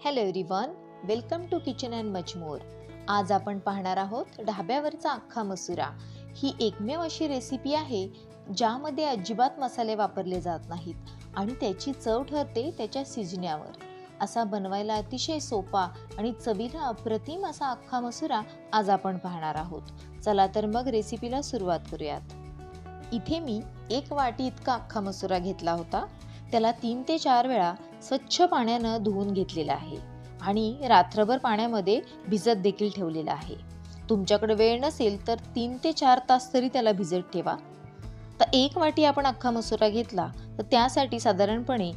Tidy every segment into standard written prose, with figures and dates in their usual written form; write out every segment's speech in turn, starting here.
Hello everyone, welcome to kitchen and much more. आज आपण पाहणार आहोत ढाब्यावरचा अख्खा मसुरा. ही एकमेव अशी रेसिपी आहे ज्यामध्ये अजिबात मसाले वापरले जात नाहीत आणि त्याची चव ठरते त्याच्या शिजण्यावर. असा बनवायला अतिशय सोपा आणि चवीला अप्रतिम असा अख्खा मसुरा आज आपण पाहणार आहोत. चला तर मग रेसिपीला सुरुवात करूयात. इथे मी 1 वाटी इतका अख्खा मसुरा घेतला होता. त्याला 3 ते 4 वेळा स्वच्छ पाण्यानं धुवून घेतलेला आहे आणि रात्रभर पाण्यामध्ये भिजत देखील ठेवलेला आहे. तुमच्याकडे वेळ नसेल तर 3 ते 4 तास तरी त्याला भिजत ठेवा. तर 1 वाटी आपण अख्खा मसुरा घेतला तर त्यासाठी साधारणपणे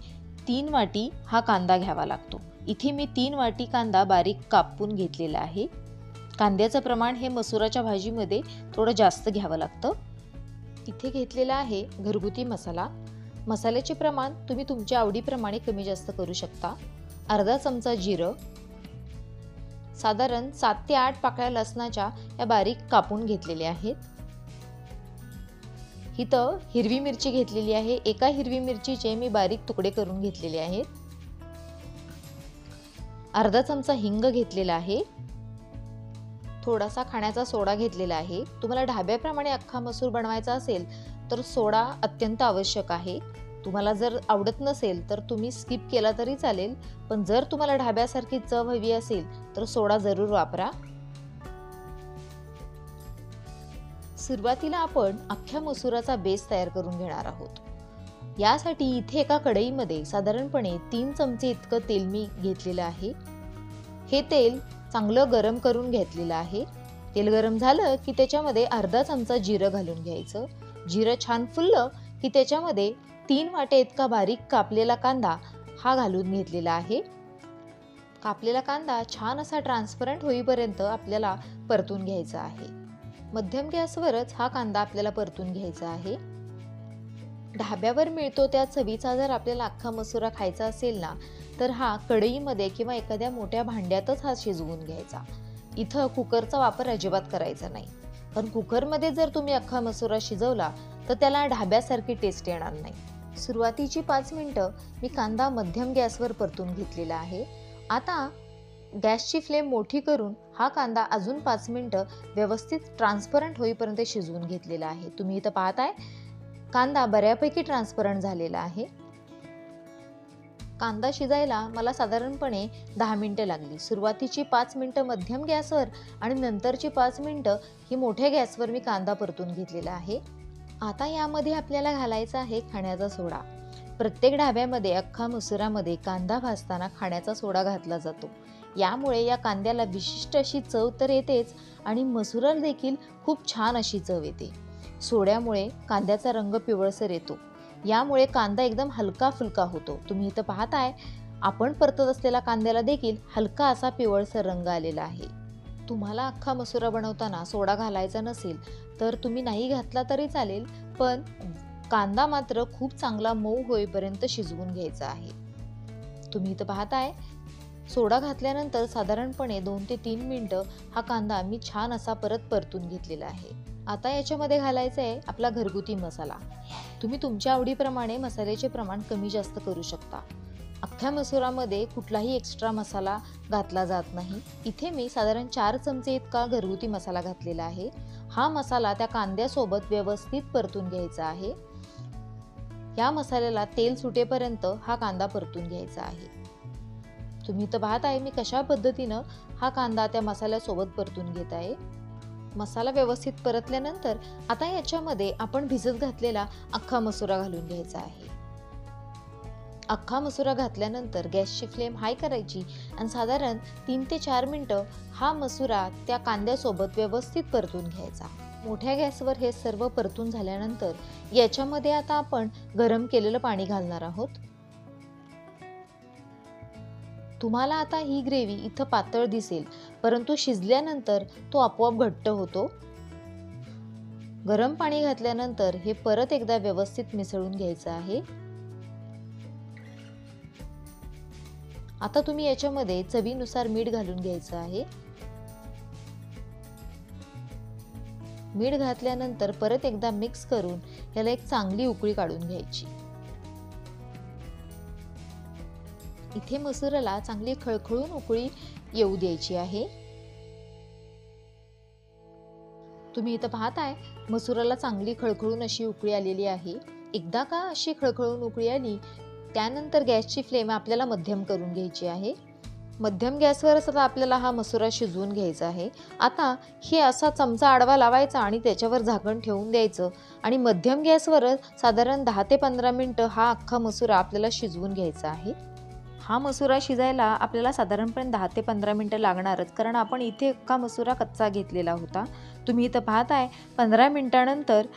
3 वाटी हा कांदा घ्यावा लागतो. इथे मी 3 वाटी कांदा बारीक कापून घेतलेला आहे. कांद्याचं प्रमाण हे मसुराच्या भाजीमध्ये थोडं जास्त घ्यावं लागतं. इथे घेतलेला आहे घरगुती मसाला. मसाल्याचे प्रमाण तुम्ही तुमच्या आवडीप्रमाणे कमी जास्त करू शकता. अर्धा चमचा जिरं, साधारण 7 ते 8 पाकळ्या लसणाच्या या बारीक कापून घेतलेल्या आहेत. इथं हिरवी मिरची घेतलेली आहे. एका हिरवी मिरचीचे मी बारीक तुकडे करून घेतलेले आहेत. अर्धा चमचा हिंग घेतलेला आहे. थोडासा खाण्याचा सोडा घेतलेला आहे. तुम्हाला ढाब्याप्रमाणे अख्खा मसूर बनवायचा असेल तर सोडा अत्यंत आवश्यक आहे. तुम्हाला जर आवडत नसेल तर तुम्ही स्किप केला तरी चालेल, पण जर तुम्हाला ढाब्यासारखी चव हवी असेल तर सोडा जरूर वापरा. सुरुवातीला आपण अख्ख्या मसुराचा बेस तयार करून घेणार आहोत. यासाठी इथे एका कढईमध्ये साधारणपणे 3 चमचे इतकं तेल मी घेतलेलं आहे. हे तेल चांगलं गरम करून घेतलेलं आहे. तेल गरम झालं की त्याच्यामध्ये अर्धा चमचा जिरं घालून घ्यायचं. जिरं छान फुललं की त्याच्यामध्ये 3 वाटे इतका बारीक कापलेला कांदा हा घालून घेतलेला आहे. कापलेला कांदा छान असा ट्रान्सपरंट होईपर्यंत आपल्याला परतून घ्यायचा आहे. मध्यम गॅसवरच हा कांदा आपल्याला परतून घ्यायचा आहे. ढाब्यावर मिळतो त्या चवीचा जर आपल्याला अख्खा मसुरा खायचा असेल ना तर हा कढईमध्ये किंवा एखाद्या मोठ्या भांड्यातच हा शिजवून घ्यायचा. इथं कुकरचा वापर अजिबात करायचा नाही, पण कुकरमध्ये जर तुम्ही अख्खा मसुरा शिजवला तर त्याला ढाब्यासारखी टेस्ट येणार नाही. सुरुवातीची 5 मिनिटं मी कांदा मध्यम गॅसवर परतून घेतलेला आहे. आता गॅसची फ्लेम मोठी करून हा कांदा अजून 5 मिनिटं व्यवस्थित ट्रान्सपरंट होईपर्यंत शिजवून घेतलेला आहे. तुम्ही इथं पाहताय कांदा बऱ्यापैकी ट्रान्सपरंट झालेला आहे. कांदा शिजायला मला साधारणपणे 10 मिनिटं लागली. सुरुवातीची 5 मिनिटं मध्यम गॅसवर आणि नंतरची 5 मिनिटं ही मोठ्या गॅसवर मी कांदा परतून घेतलेला आहे. आता यामध्ये आपल्याला घालायचा आहे खाण्याचा सोडा. प्रत्येक ढाब्यामध्ये अख्खा मसुरामध्ये कांदा भाजताना खाण्याचा सोडा घातला जातो. यामुळे या कांद्याला विशिष्ट अशी चव तर येतेच आणि मसुराला देखील खूप छान अशी चव येते. सोड्यामुळे कांद्याचा रंग पिवळसर येतो. यामुळे कांदा एकदम हलका फुलका होतो. तुम्ही इथं पाहताय आपण परतत असलेल्या कांद्याला देखील हलका असा पिवळसर रंग आलेला आहे. तुम्हाला अख्खा मसुरा बनवताना सोडा घालायचा नसेल तर तुम्ही नाही घातला तरी चालेल, पण कांदा मात्र खूप चांगला मऊ होईपर्यंत शिजवून घ्यायचा आहे. तुम्ही इथं पाहताय सोडा घातल्यानंतर साधारणपणे 2 ते 3 मिनिटं हा कांदा मी छान असा परत परतून घेतलेला आहे. आता याच्यामध्ये घालायचा आहे आपला घरगुती मसाला. तुम्ही तुमच्या आवडीप्रमाणे मसाल्याचे प्रमाण कमी जास्त करू शकता. अख्ख्या मसुरामध्ये कुठलाही एक्स्ट्रा मसाला घातला जात नाही. इथे मी साधारण 4 चमचे इतका घरगुती मसाला घातलेला आहे. हा मसाला त्या कांद्यासोबत व्यवस्थित परतून घ्यायचा आहे. या मसाल्याला तेल सुटेपर्यंत हा कांदा परतून घ्यायचा आहे. तुम्ही इथं पाहताय मी कशा पद्धतीनं हा कांदा त्या मसाल्यासोबत परतून घेत आहे. मसाला व्यवस्थित परतल्यानंतर आता याच्यामध्ये आपण भिजत घातलेला अख्खा मसुरा घालून घ्यायचा आहे. अख्खा मसुरा घातल्यानंतर गॅसची फ्लेम हाय करायची आणि साधारण 3 ते 4 मिनिटं हा मसुरा त्या कांद्यासोबत व्यवस्थित परतून घ्यायचा. मोठ्या गॅसवर हे सर्व परतून झाल्यानंतर याच्यामध्ये आता आपण गरम केलेलं पाणी घालणार आहोत. तुम्हाला आता ही ग्रेव्ही इथं पातळ दिसेल, परंतु शिजल्यानंतर तो आपोआप घट्ट होतो. गरम पाणी घातल्यानंतर हे परत एकदा व्यवस्थित मिसळून घ्यायचं आहे. आता तुम्ही याच्यामध्ये चवीनुसार मीठ घालून घ्यायचं आहे. मीठ घातल्यानंतर परत एकदा मिक्स करून याला एक चांगली उकळी काढून घ्यायची. इथे मसुराला चांगली खळखळून उकळी येऊ द्यायची आहे। तुम्ही इथं पाहताय मसुराला चांगली खळखळून अशी उकळी आलेली आहे। एकदा का अशी खळखळून उकळी आली त्यानंतर गॅसची फ्लेम आपल्याला मध्यम करून घ्यायची आहे। मध्यम गॅसवरच आता आपल्याला हा मसुरा शिजवून घ्यायचा आहे। आता हे असा चमचा आडवा लावायचा आणि त्याच्यावर झाकण ठेवून द्यायचं आणि मध्यम गॅसवर साधारण 10 ते 15 मिनिटं हा अख्खा मसुरा आपल्याला शिजवून घ्यायचा आहे। हा मसुरा शिजायला आपल्याला साधारणपणे 10 ते 15 मिनिटं लागणारच, कारण आपण इथे अख्खा मसुरा कच्चा घेतलेला होता। तुम्ही इथं पाहताय 15 मिनिटानंतर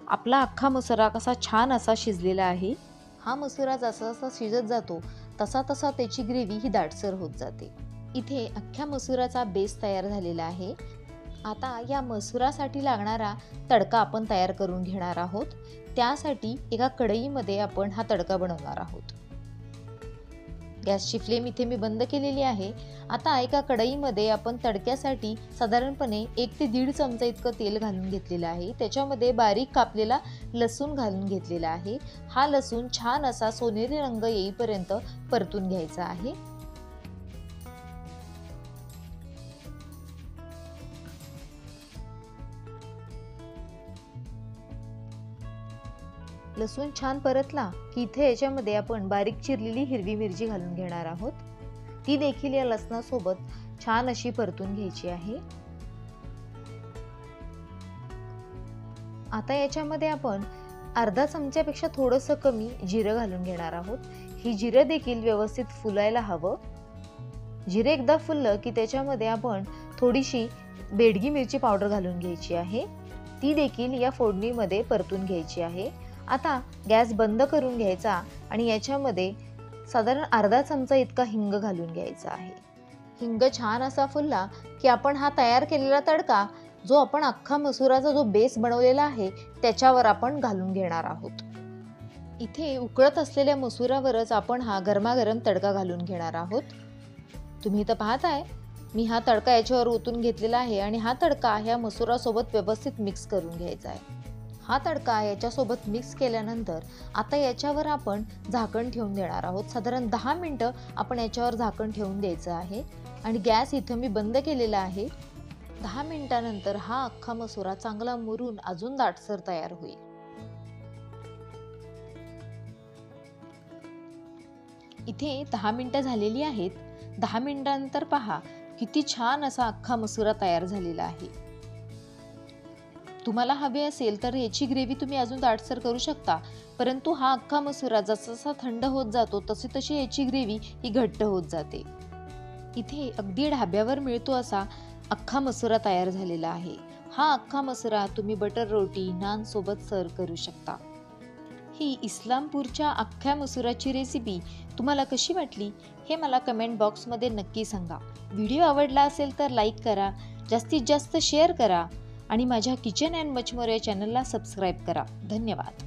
आपला अख्खा मसुरा कसा छान असा शिजलेला आहे। हा मसुरा जसा जसा शिजत जातो तसा तसा त्याची ग्रेव्ही ही दाटसर होत जाते। इथे अख्ख्या मसुराचा बेस तयार झालेला आहे। आता या मसुरासाठी लागणारा तडका आपण तयार करून घेणार आहोत। त्यासाठी एका कढईमध्ये आपण हा तडका बनवणार आहोत। गॅसची फ्लेम इथे मी बंद केलेली आहे। आता एका कढईमध्ये आपण तडक्यासाठी साधारणपणे 1 ते 1.5 चमचा इतकं तेल घालून घेतलेलं आहे। त्याच्यामध्ये बारीक कापलेला लसूण घालून घेतलेला आहे। हा लसूण छान असा सोनेरी रंग येईपर्यंत परतून घ्यायचा आहे। लसूण छान परतला की इथे याच्यामध्ये आपण बारीक चिरलेली हिरवी मिरची घालून घेणार आहोत। ती देखील या लसणासोबत छान अशी परतून घ्यायची आहे। आता याच्यामध्ये आपण अर्धा चमच्यापेक्षा थोडंसं कमी जिरं घालून घेणार आहोत। ही जिरं देखील व्यवस्थित फुलायला हवं। जिरं एकदा फुललं की त्याच्यामध्ये आपण थोडीशी बेडगी मिरची पावडर घालून घ्यायची आहे। ती देखील या फोडणीमध्ये परतून घ्यायची आहे। आता गॅस बंद करून घ्यायचा आणि याच्यामध्ये साधारण अर्धा चमचा इतका हिंग घालून घ्यायचा आहे। हिंग छान असा फुलला की आपण हा तयार केलेला तडका जो आपण अख्खा मसुराचा जो बेस बनवलेला आहे त्याच्यावर आपण घालून घेणार आहोत। इथे उकळत असलेल्या मसुरावरच आपण हा गरमागरम तडका घालून घेणार आहोत। तुम्ही इथं पाहताय मी हा तडका याच्यावर ओतून घेतलेला आहे आणि हा तडका ह्या मसुरासोबत व्यवस्थित मिक्स करून घ्यायचा आहे। हा तडका याच्यासोबत मिक्स केल्यानंतर आता याच्यावर आपण झाकण ठेवून देणार आहोत। साधारण 10 मिनिटं आपण याच्यावर झाकण ठेवून द्यायचं आहे आणि गॅस इथं मी बंद केलेला आहे। 10 मिनिटानंतर हा अख्खा मसुरा चांगला मुरून अजून दाटसर तयार होईल। इथे 10 मिनिटं झालेली आहेत। 10 मिनिटांनंतर पहा किती छान असा अख्खा मसुरा तयार झालेला आहे। तुम्हाला हवे असेल तर याची ग्रेव्ही तुम्ही अजून दाटसर करू शकता, परंतु हा अख्खा मसुरा जसा जसा थंड होत जातो तशी तशी याची ग्रेव्ही ही घट्ट होत जाते। इथे अगदी ढाब्यावर मिळतो असा अख्खा मसुरा तयार झालेला आहे। हा अख्खा मसुरा तुम्ही बटर रोटी, नान सोबत सर्व करू शकता। ही इस्लामपूरच्या अख्ख्या मसुराची रेसिपी तुम्हाला कशी वाटली हे मला कमेंट बॉक्समध्ये नक्की सांगा। व्हिडिओ आवडला असेल तर लाईक करा, जास्तीत जास्त शेअर करा आणि माझ्या किचन अँड मच मोर या चॅनलला सबस्क्राईब करा। धन्यवाद।